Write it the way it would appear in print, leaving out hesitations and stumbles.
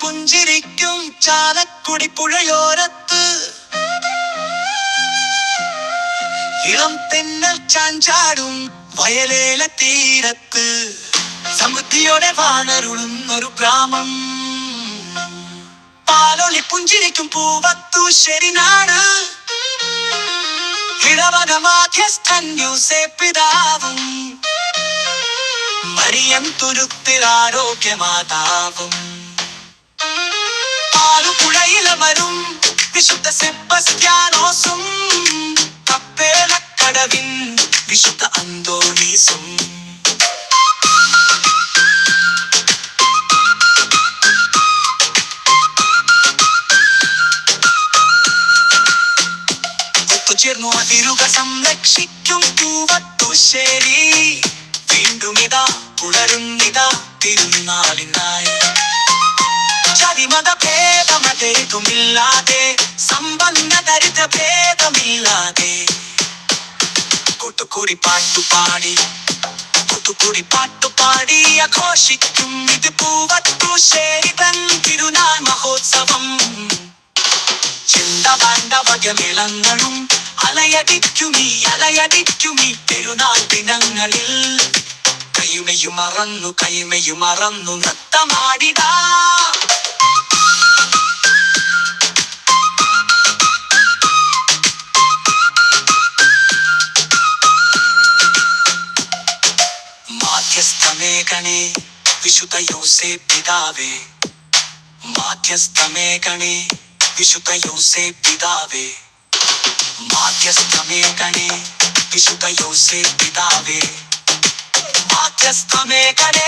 പുഞ്ചിരിക്കും ചാലക്കുടി പുഴയോരത്ത്. ഇളം തെന്നൽ ചാഞ്ചാടും വയലേല തീരത്ത്. സമൃദ്ധിയോടെ വാണരുളുന്നൊരു ഗ്രാമം. പാലൊളി പുഞ്ചിരിക്കും പൂവത്തൂശ്ശേരി നാട്. ഇടവക മാധ്യസ്ഥൻ യൂസേപ്പ് പിതാവും മരിയം തുരുത്തിൽ ആരോഗ്യമാതാവും. പാലുപുഴയിലമരും വിശുദ്ധ സെബസ്ത്യാനോസും കപ്പേലക്കടവിൻ വിശുദ്ധ അന്തോണീസും. ഒത്തുചേർന്നു അതിരുക സംരക്ഷിക്കും പൂവത്തൂശ്ശേരി. വീണ്ടും ഇതാ പുലരുന്നിതാ തിരുനാളിനായി. ജാതിമത ഭേദമതേതുമില്ലാതെ, സമ്പന്ന ദരിദ്ര ഭേദമില്ലാതെ കൂട്ടുകൂടി പാട്ടുപാടി ആഘോഷിക്കും ഇത് പൂവത്തൂശ്ശേരി തൻ തിരുനാൾ മഹോത്സവം. ചിന്തപാണ്ഡവകമേളങ്ങളും അലയടിക്കുമീ പെരുന്നാൾ ദിനങ്ങളിൽ. കൈമയും മറന്നു നൃത്തമാടിടാ. മാധ്യസ്ഥമേകണേ വിശുദ്ധ യോസേപ്പ് പിതാവേ. മാധ്യസ്ഥമേകണേ വിശുദ്ധ യോസേപ്പ് പിതാവേ. മാധ്യസ്ഥമേകണേ വിശുദ്ധ യോസേപ്പ് പിതാവേ. മാധ്യസ്ഥമേകണേ